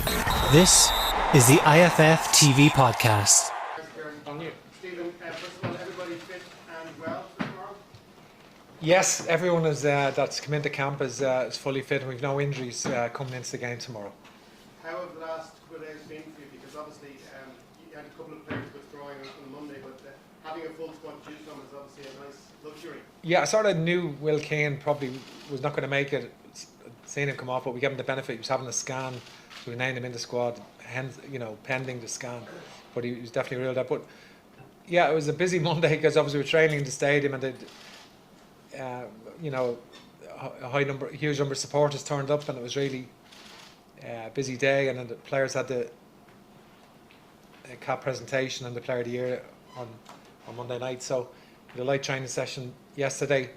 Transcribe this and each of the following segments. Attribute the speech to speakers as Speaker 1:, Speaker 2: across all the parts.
Speaker 1: This is the IFF TV podcast.
Speaker 2: Stephen, first of all, everybody fit and well for tomorrow?
Speaker 3: Yes, everyone is that's come into camp is fully fit, and we've no injuries coming into the game tomorrow.
Speaker 2: How have the last couple of days been for you? Because obviously you had a couple of players withdrawing on Monday, but having a full squad to choose from is obviously a nice luxury.
Speaker 3: Yeah, I sort of knew Will Kane probably was not going to make it. Seeing him come off, but we gave him the benefit. He was having a scan, so we named him in the squad. Pending the scan, but he was definitely ruled out. But yeah, it was a busy Monday because obviously we were training in the stadium, and a huge number of supporters turned up, and it was really a busy day. And then the players had the cap presentation and the Player of the Year on Monday night. So the light training session yesterday,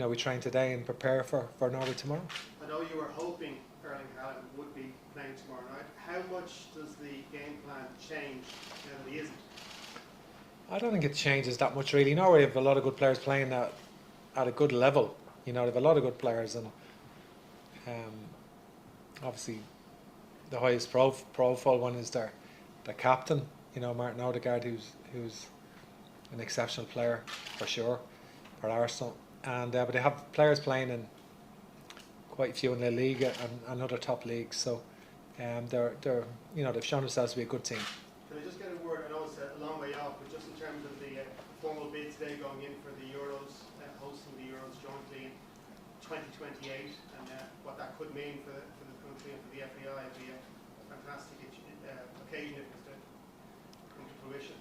Speaker 3: we train today and prepare for Norway tomorrow.
Speaker 2: I know you were hoping Erling Haaland would be playing tomorrow night. How much does the game plan change now that he isn't?
Speaker 3: I don't think it changes that much really. Norway have a lot of good players playing at a good level. They have a lot of good players, and obviously the highest profile one is their captain, Martin Odegaard, who's an exceptional player for sure for Arsenal. And but they have players playing in quite a few in La Liga and other top leagues. So they've shown themselves to be a good team.
Speaker 2: Can I just get a word? I know it's a long way off, but just in terms of the formal bid today going in for the Euros, hosting the Euros jointly in 2028, and what that could mean for the country and for the FAI, would be a fantastic occasion if it's to come to fruition.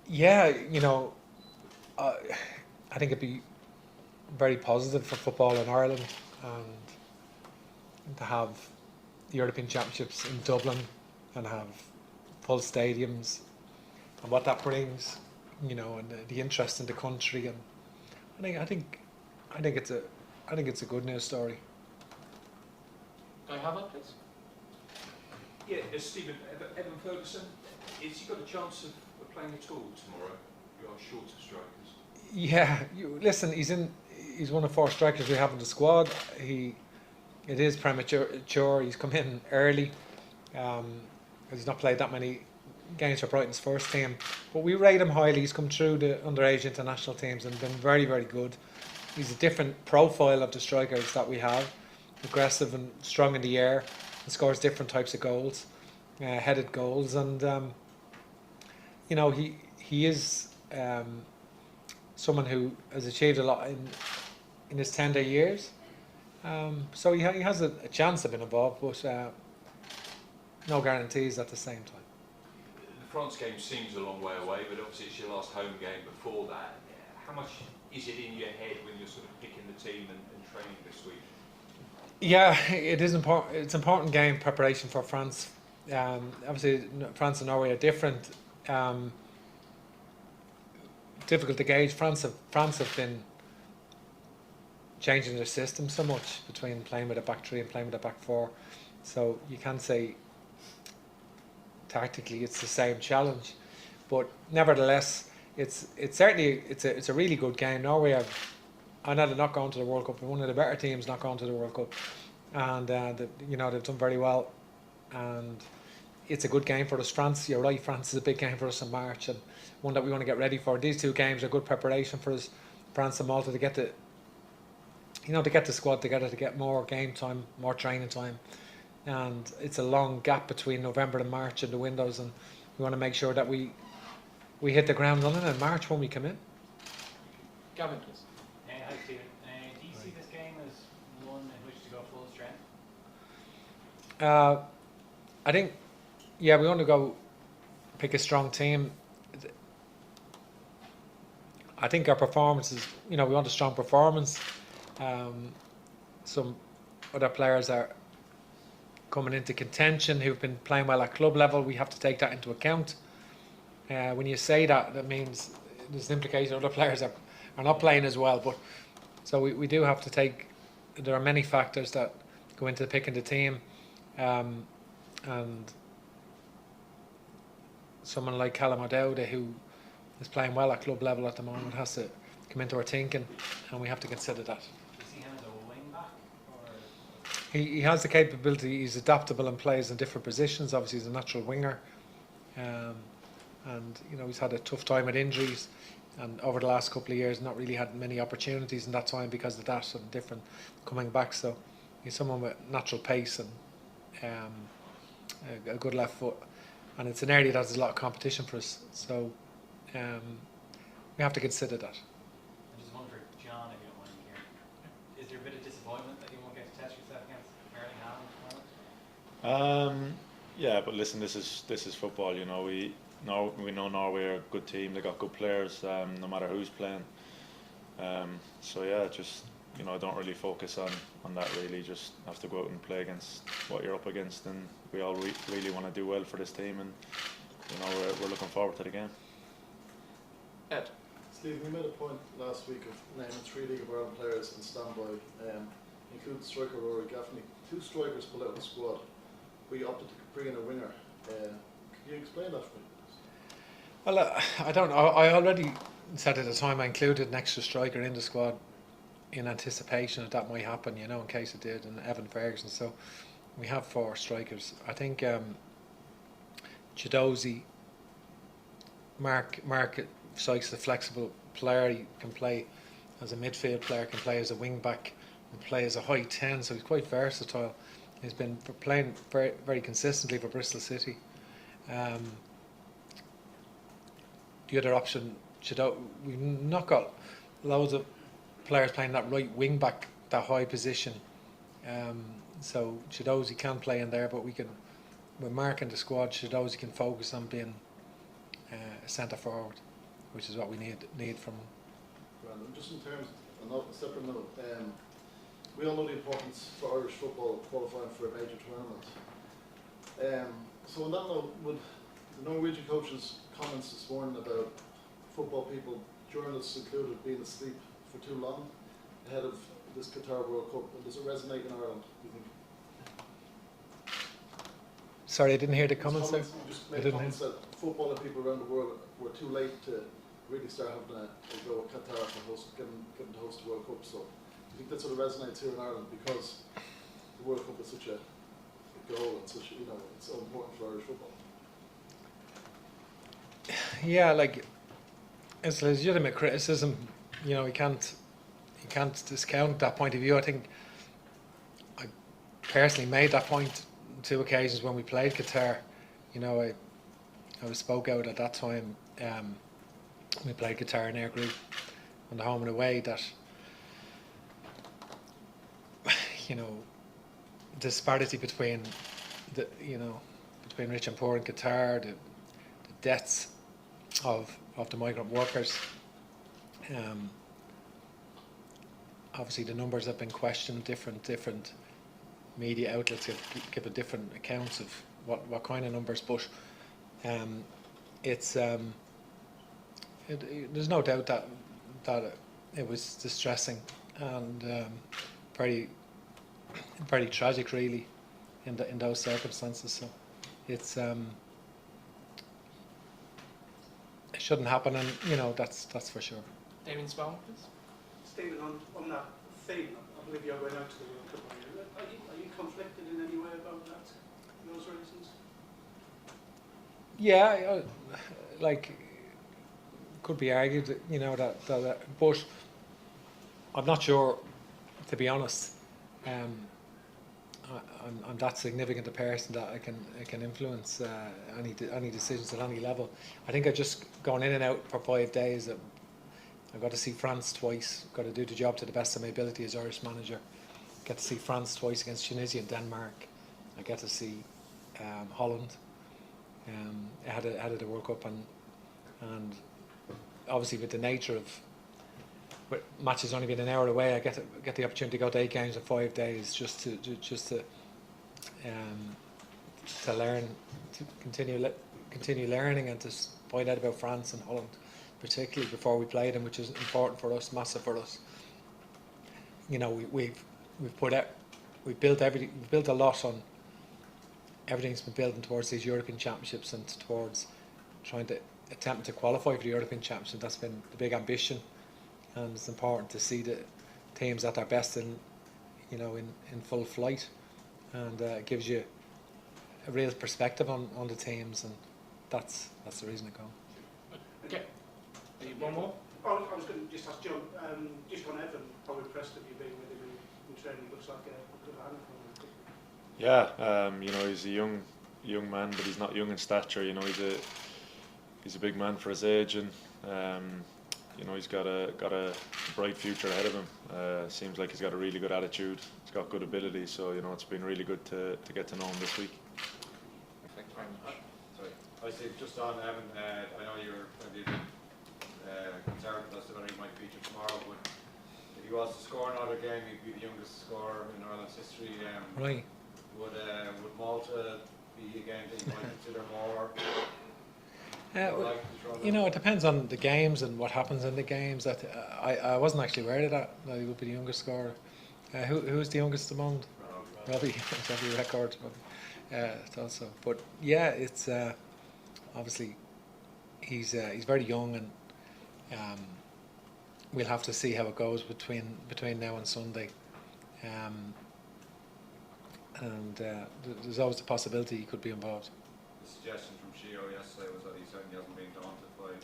Speaker 3: Yeah, I think it'd be very positive for football in Ireland, and to have the European Championships in Dublin and have full stadiums and what that brings, and the interest in the country, and I think it's a good news story.
Speaker 4: Can I have that, please? Yeah, Stephen, Evan Ferguson, has he got a chance of playing at all tomorrow? You are short of strikers.
Speaker 3: Yeah, listen, he's one of 4 strikers we have in the squad. It is premature. He's come in early. He's not played that many games for Brighton's first team, but we rate him highly. He's come through the underage international teams and been very, very good. He's a different profile of the strikers that we have, aggressive and strong in the air, and scores different types of goals, headed goals, and he is someone who has achieved a lot in his tender years. So he has a chance of being involved, but no guarantees at the same time.
Speaker 4: The France game seems a long way away, but obviously it's your last home game before that. How much is it in your head when you're sort of picking the team and training this week?
Speaker 3: Yeah, it is important. It's an important game preparation for France. Obviously, France and Norway are different. Difficult to gauge. France have been changing their system so much between playing with a back 3 and playing with a back 4. So you can't say tactically it's the same challenge, but nevertheless, it's certainly a really good game. Norway I know they're not going to the World Cup. They're one of the better teams not going to the World Cup, and they've done very well, and it's a good game for us. France, you're right, France is a big game for us in March, and one that we want to get ready for. These 2 games are good preparation for us, France and Malta, to get the squad together, to get more game time, more training time. And it's a long gap between November and March in the windows, and we want to make sure that we hit the ground running in March when we come in.
Speaker 4: Gavin, please.
Speaker 5: Hi Stephen. Do you see this game as one in which to go full strength?
Speaker 3: I think, yeah, we want to go pick a strong team. I think our performances, we want a strong performance. Some other players are coming into contention who've been playing well at club level. We have to take that into account. When you say that, that means there's an implication other players are not playing as well. But so we do have to take. There are many factors that go into picking the team, and someone like Callum O'Dowda, who is playing well at club level at the moment, has to come into our thinking, and we have to consider that.
Speaker 5: Do you see him as a wing back?
Speaker 3: he has the capability. He's adaptable and plays in different positions. Obviously, he's a natural winger, and he's had a tough time with injuries, and over the last couple of years, not really had many opportunities in that time because of that and different coming back. So he's someone with natural pace and a good left foot, and it's an area that has a lot of competition for us. So we have to consider that.
Speaker 5: I just wonder, John, if you don't mind here, is there a bit of disappointment that you won't get to test yourself against Erling Haaland tomorrow?
Speaker 6: Yeah, but listen, this is football. We know Norway are a good team. They got good players, no matter who's playing. So yeah, just I don't really focus on that really. Just have to go out and play against what you're up against, and we all really want to do well for this team, and we're looking forward to the game.
Speaker 4: Ed.
Speaker 7: Steve, we made a point last week of naming 3 League of Ireland players in standby, including striker Rory Gaffney. 2 strikers pulled out of the squad. We opted to bring in a winger. Can you explain that for me?
Speaker 3: Well, I don't know. I already said at the time I included an extra striker in the squad in anticipation that might happen, in case it did, and Evan Ferguson. So we have 4 strikers. I think Chidozie, Mark Sykes, a flexible player. He can play as a midfield player, can play as a wing back, can play as a high 10, so he's quite versatile. He's been playing very, very consistently for Bristol City. The other option, we've not got loads of players playing that right wing back, that high position. So Chidozie can play in there, but with Mark in the squad, Chidozie can focus on being a centre forward, which is what we need from him.
Speaker 7: Brandon, just in terms, a separate note, we all know the importance for Irish football qualifying for a major tournament. So on that note, would the Norwegian coach's comments this morning about football people, journalists included, being asleep for too long ahead of this Qatar World Cup, does it resonate in Ireland, do you think?
Speaker 3: Sorry, I didn't hear the comments there.
Speaker 7: You just made comments that footballing people around the world were too late to really start having a go at Qatar for getting to host the World Cup. So do you think that sort of resonates here in Ireland because the World Cup is such a goal and such it's so important for Irish football?
Speaker 3: Yeah, it's legitimate criticism. You can't discount that point of view. I think I personally made that point on 2 occasions when we played Qatar. I was spoke out at that time. We played Qatar in our group on the home and away. That disparity between between rich and poor in Qatar, the deaths of the migrant workers. Obviously, the numbers have been questioned. Different media outlets have given different accounts of what kind of numbers, but it's there's no doubt that it was distressing and very very tragic, really, in those circumstances. So it's it shouldn't happen, and that's for sure.
Speaker 8: Damien Spall, please.
Speaker 2: Stephen, on that theme, I believe you're going out to the World Cup. Are you conflicted in any way about that, those reasons?
Speaker 3: Yeah, could be argued, that but I'm not sure, to be honest. I'm that significant a person that I can influence any decisions at any level. I think I've just gone in and out for 5 days. I've got to see France twice. Got to do the job to the best of my ability as Irish manager. Get to see France twice against Tunisia and Denmark. I get to see Holland ahead of the World Cup, and obviously with the nature of matches only being an hour away, I get the opportunity to go to 8 games in 5 days just to learn, to continue learning, and to find out about France and Holland, particularly before we play them, which is important for us, massive for us. We've built everything. We've built a lot on everything's been building towards these European Championships and towards trying to attempt to qualify for the European Championship. That's been the big ambition, and it's important to see the teams at their best in full flight. and it gives you a real perspective on the teams, and that's the reason I go.
Speaker 8: Okay. One more?
Speaker 2: Oh, I was going to just ask John, just on Evan, how impressed have you been with him in training? Looks like a good hand from him.
Speaker 6: Yeah, he's a young man, but he's not young in stature. He's a big man for his age, and he's got a bright future ahead of him. Seems like he's got a really good attitude. He's got good ability, so it's been really good to get to know him this week.
Speaker 8: Thanks very much.
Speaker 9: Sorry, I said just on Evan, I know you're concerned as to whether he might feature tomorrow, but if he was to score another game, he'd be the youngest scorer in Ireland's history.
Speaker 3: Right.
Speaker 9: Would Malta be a game that you might consider more?
Speaker 3: It depends on the games and what happens in the games. That I wasn't actually aware of that he would be the youngest scorer. Who's the youngest among? Robbie. It's every record. Also, but yeah, it's obviously he's very young, and we'll have to see how it goes between now and Sunday. And there's always the possibility he could be involved.
Speaker 9: The suggestion from Shio yesterday was that he certainly hasn't been daunted by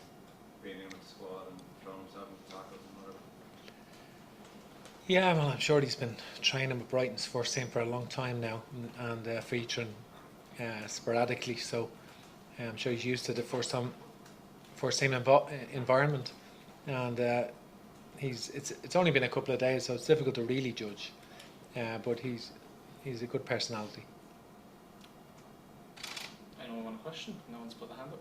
Speaker 9: being in with the squad and throwing himself into tackles and whatever.
Speaker 3: Yeah, well, I'm sure he's been training with Brighton's first team for a long time now, and featuring sporadically. So I'm sure he's used to the first team environment, and it's only been a couple of days, so it's difficult to really judge. But he's a good personality.
Speaker 8: Anyone want a question? No one's put the hand up.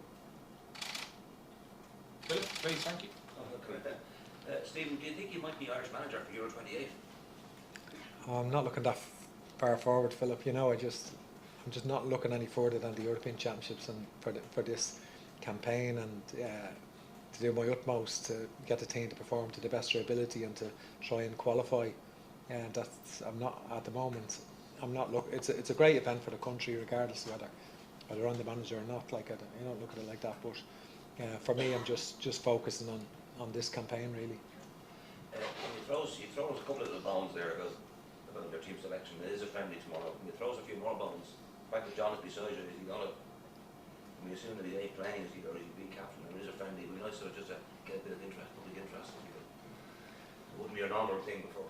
Speaker 8: Philip, please, thank you.
Speaker 10: Stephen, do you think you might be Irish manager for Euro 28?
Speaker 3: I'm not looking that far forward, Philip. I'm just not looking any further than the European Championships, and for this campaign, and to do my utmost to get the team to perform to the best of their ability and to try and qualify. And I'm not at the moment. I'm not look. It's a great event for the country, regardless of whether I'm the manager or not. Like I don't look at it like that. But for me, I'm just focusing on this campaign really.
Speaker 10: You throw us a couple of little bones there about your team selection. It is a friendly tomorrow. Can you throw us a few more bones? The fact that John is beside you, is he gonna? We assume that he ain't playing, is he, or is he be captain? And it is a friendly. It'd be nice sort of just to get a bit of interest, public interest. It wouldn't be a normal thing before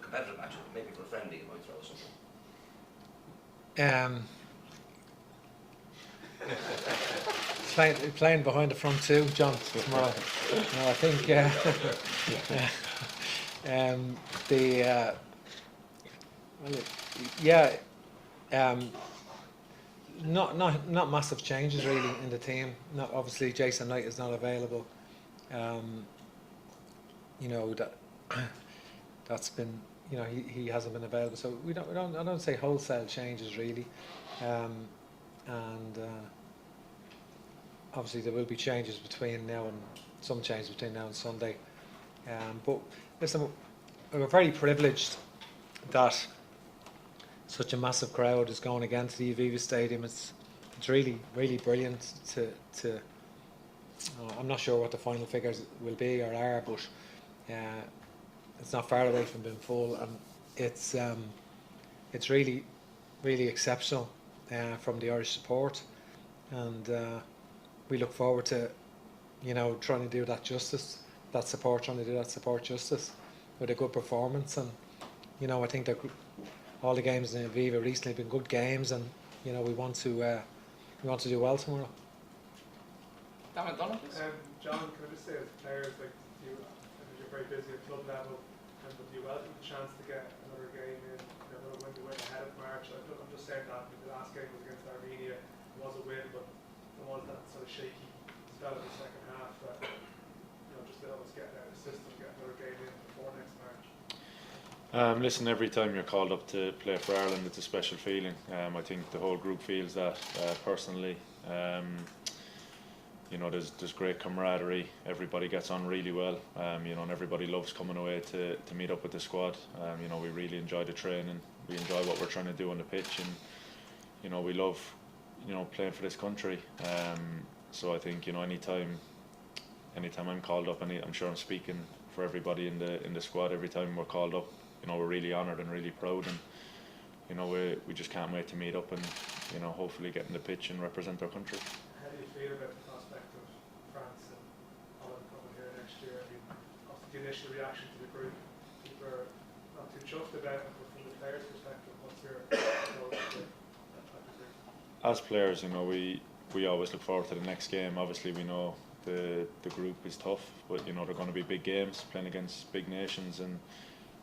Speaker 10: competitive matches. Maybe for a friendly, you might throw something.
Speaker 3: Playing behind the front two, John, tomorrow. No, I think not massive changes really in the team. Not obviously Jason Knight is not available. That's been he hasn't been available, so I don't say wholesale changes really, and obviously there will be changes between now and Sunday, but listen, we're very privileged that such a massive crowd is going again to the Aviva Stadium. It's really brilliant to I'm not sure what the final figures will be or are, but it's not far away from being full, and it's really exceptional from the Irish support, and we look forward to trying to do that justice, trying to do that support justice with a good performance. And I think that all the games in Aviva recently have been good games, and we want to do well tomorrow.
Speaker 8: Damn it, Donald, please.
Speaker 11: John, can I just say, as players, like you, you're very busy at club level, and would you welcome the chance to get another game in, another win to win ahead of March? I'm just saying that the last game was against Armenia. It was a win, but there was that sort of shaky spell in the second half. That just to almost get out of the system, get another game in before next March.
Speaker 6: Listen, every time you're called up to play for Ireland, it's a special feeling. I think the whole group feels that personally. There's great camaraderie. Everybody gets on really well. And everybody loves coming away to meet up with the squad. We really enjoy the training. We enjoy what we're trying to do on the pitch, and we love playing for this country. So I think anytime I'm called up, and I'm sure I'm speaking for everybody in the squad. Every time we're called up, we're really honoured and really proud, and know, we just can't wait to meet up and, you know, hopefully get in the pitch and represent our country.
Speaker 11: How do you feel about the prospect of France and Holland coming here next year? I mean, obviously the initial reaction to the group, people are not too chuffed about it, but from the players' perspective, what's your approach to that type of thing?
Speaker 6: As players, you know, we always look forward to the next game. Obviously, we know the group is tough, but you know they're going to be big games, playing against big nations, and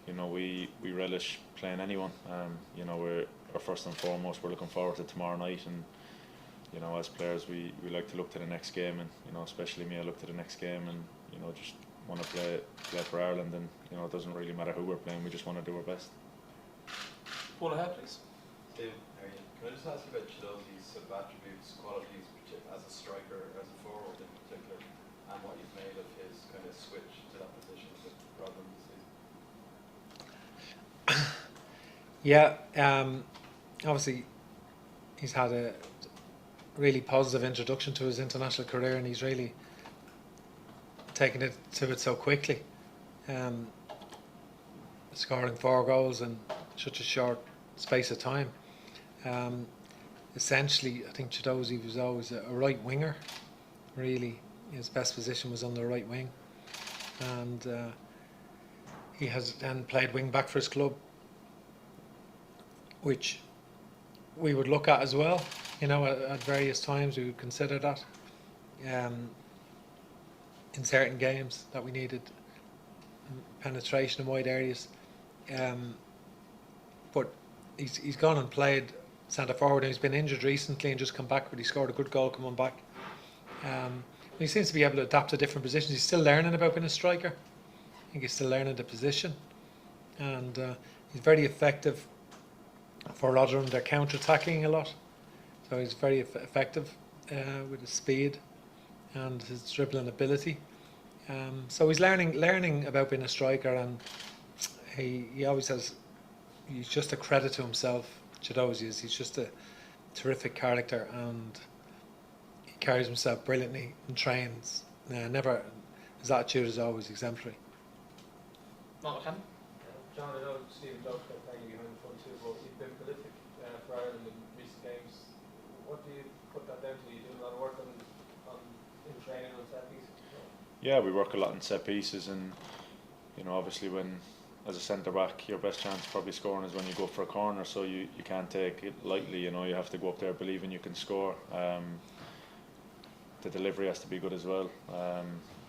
Speaker 6: you know we relish playing anyone. You know, we're first and foremost we're looking forward to tomorrow night, and you know as players we like to look to the next game, and you know especially me, I look to the next game, and you know just want to play for Ireland, and you know it doesn't really matter who we're playing. We just want to do our best.
Speaker 8: Paul ahead, please.
Speaker 9: Steve, can I just ask you about Chidozie's sort of attributes, qualities as a striker, as a forward in particular, and what you've made of his kind of switch to that position with Rodman this season?
Speaker 3: Yeah, obviously he's had a really positive introduction to his international career, and he's really taken it to it so quickly, scoring 4 goals in such a short space of time. Essentially, I think Chidozie was always a right winger. Really, his best position was on the right wing, and he has then played wing back for his club, which we would look at as well. You know, at various times we would consider that in certain games that we needed penetration in wide areas. But he's gone and played centre forward, and he's been injured recently and just come back, but he scored a good goal coming back. He seems to be able to adapt to different positions. He's still learning about being a striker. I think he's still learning the position, and he's very effective for Rotherham. They're counter-attacking a lot, so he's very effective with his speed and his dribbling ability. So he's learning about being a striker, and he always has. He's just a credit to himself. Chidozie is. He's just a terrific character, and he carries himself brilliantly and trains. Never, his attitude is always exemplary.
Speaker 8: Not Ken.
Speaker 12: John, I know Stephen talked about playing behind the front too, but you've been prolific for Ireland in recent games. What do you put that down to? You doing a lot of work in training on set pieces?
Speaker 6: Yeah, we work a lot in set pieces, and you know obviously when as a centre back your best chance probably scoring is when you go for a corner, so you can't take it lightly. You know, you have to go up there believing you can score. The delivery has to be good as well.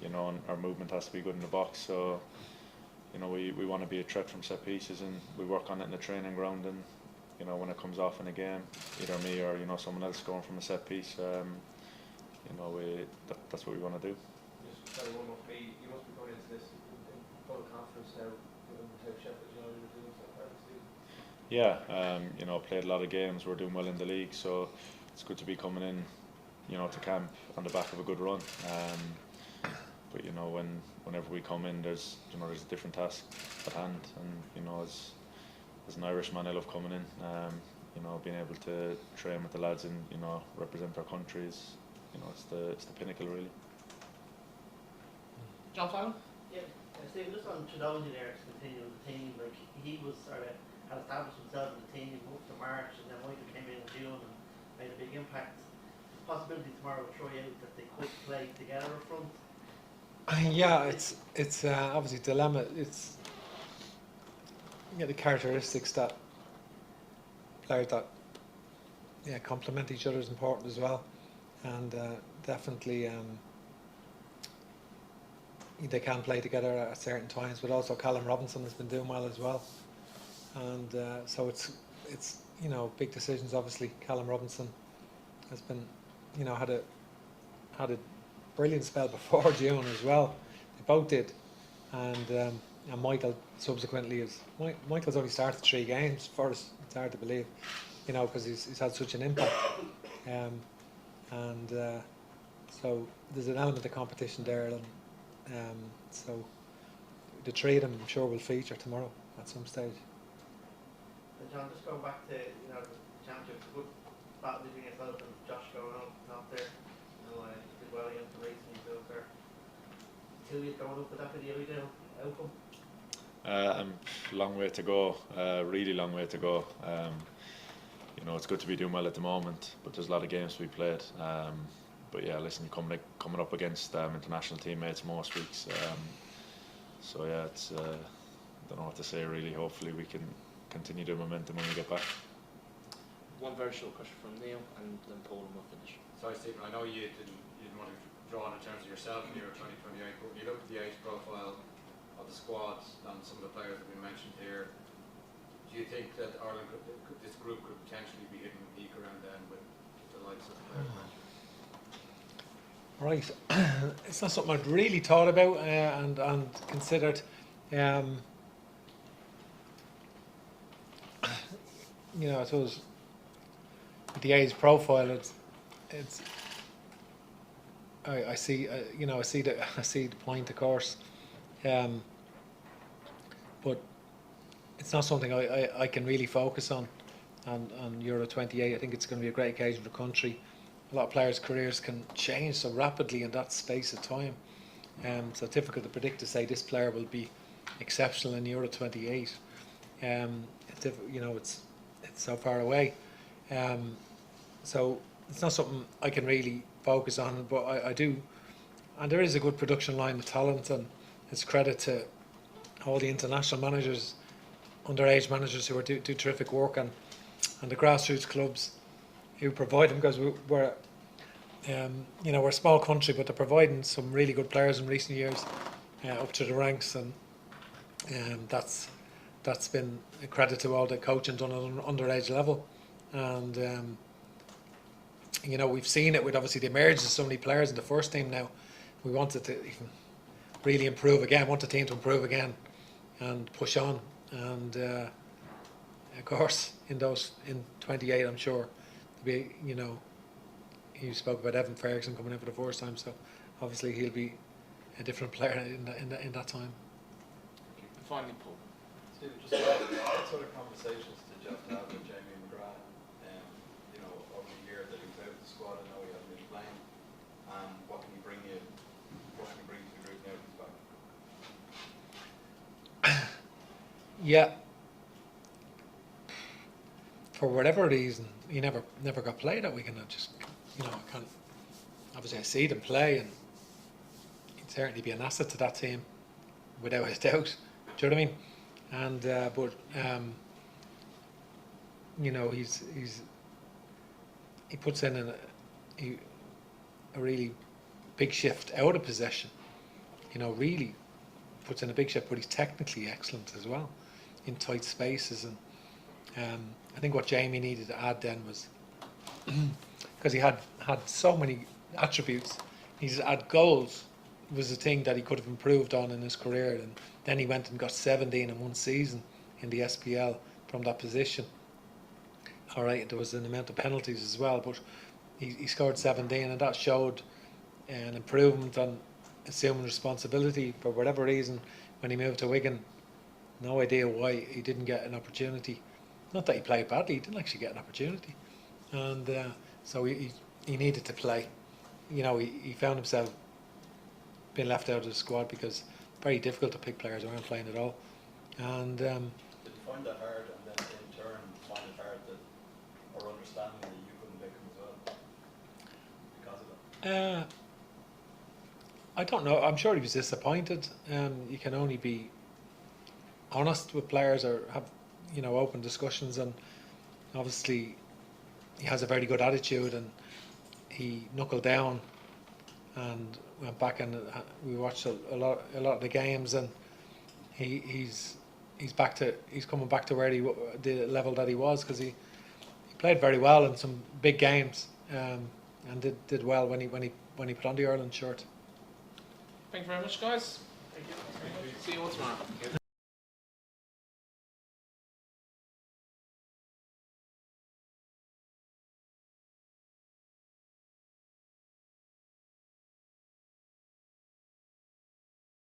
Speaker 6: You know, and our movement has to be good in the box. So you know we want to be a threat from set pieces, and we work on it in the training ground, and you know when it comes off in a game, either me or you know someone else scoring from a set piece, you know that's what we want to do.
Speaker 12: Just sorry, one more for me. You must be going into this in full confidence now, given how Sheffield United are doing so far this season.
Speaker 6: Yeah, you know, played a lot of games. We're doing well in the league, so it's good to be coming in, you know, to camp on the back of a good run. But you know, whenever we come in, there's a different task at hand, and you know, as an Irishman, I love coming in. You know, being able to train with the lads and you know represent our country is, you know, it's the pinnacle really.
Speaker 8: John Fallon.
Speaker 13: Yeah, Stephen, just on Chidozie there to continue with the team, like he was sort of had established himself in the team, moved to March, and then Michael came in June and made a big impact. Possibility tomorrow with Troy out that they could play together up front.
Speaker 3: Yeah, it's obviously a dilemma. It's the characteristics that players that complement each other is important as well, and definitely they can play together at certain times. But also Callum Robinson has been doing well as well, and so it's you know big decisions. Obviously, Callum Robinson has been had a brilliant spell before June as well. They both did, and Michael subsequently Michael's only started 3 games for us. It's hard to believe, you know, because he's had such an impact, and so there's an element of competition there, and so the 3 of them I'm sure will feature tomorrow at some stage.
Speaker 13: John, just going back to the championship, it's a good battle between yourself and Josh going out there. Did well against the racing, so there 2 years going up, would that be the ideal outcome?
Speaker 6: Long way to go, really long way to go. You know, it's good to be doing well at the moment, but there's a lot of games to be played. But yeah, listen, you're coming up against international teammates most weeks. So yeah, it's don't know what to say really. Hopefully we can continue the momentum when we get back.
Speaker 8: One very short question from Neil, and then Paul, and we'll finish.
Speaker 14: Sorry, Stephen, I know you didn't want to draw on in terms of yourself in Euro 2028, but when you look at the age profile of the squad and some of the players that we mentioned here, do you think that Ireland, this group could potentially be hitting a peak around then with the likes of the players mentioned?
Speaker 3: Right, it's not something I'd really thought about and considered. You know, I suppose with the age profile, it's I see you know, I see the point, of course, but it's not something I can really focus on Euro 28. I think it's going to be a great occasion for the country. A lot of players' careers can change so rapidly in that space of time. So difficult to predict to say this player will be exceptional in Euro 28. You know, it's so far away. So it's not something I can really focus on, but I do. And there is a good production line of talent, and it's credit to all the international managers, underage managers who do terrific work, and the grassroots clubs who provide them, because we're you know, we're a small country, but they're providing some really good players in recent years up to the ranks, and that's been a credit to all the coaching done at an underage level. And you know, we've seen it with obviously the emergence of so many players in the first team now. We wanted to even really improve again, want the team to improve again and push on. And of course, in 28, I'm sure, you know, you spoke about Evan Ferguson coming in for the first time, so obviously he'll be a different player in that time.
Speaker 8: And finally, Paul.
Speaker 9: Steve, just what sort of conversations did you have to have with Jamie McGrath? You know, over the year that he was out of the squad, I know he hasn't been playing. What can he bring you? What can he bring to the group now that he's back?
Speaker 3: Yeah. For whatever reason, he never got played that weekend. I just, you know, I can't. Obviously, I see them play, and he'd certainly be an asset to that team, without a doubt. Do you know what I mean? And but you know, he puts in a really big shift out of possession. You know, really puts in a big shift, but he's technically excellent as well in tight spaces. And I think what Jamie needed to add then was, because he had so many attributes, he needed to add goals was the thing that he could have improved on in his career. And then he went and got 17 in one season in the SPL from that position. All right, there was an amount of penalties as well, but he scored 17, and that showed an improvement on assuming responsibility. For whatever reason, when he moved to Wigan, no idea why he didn't get an opportunity. Not that he played badly, he didn't actually get an opportunity. And so he needed to play. You know, he found himself being left out of the squad because very difficult to pick players who aren't playing at all. And
Speaker 9: did you find that hard, and then in turn find it hard that, or understanding that you couldn't pick him as well because of that?
Speaker 3: I don't know. I'm sure he was disappointed. You can only be honest with players or have, you know, open discussions. And obviously, he has a very good attitude, and he knuckled down and went back, and we watched a lot of the games, and he's coming back to where the level that he was, because he played very well in some big games, and did well when he put on the Ireland shirt.
Speaker 8: Thank you very much, guys.
Speaker 2: Thank you.
Speaker 8: See you all tomorrow.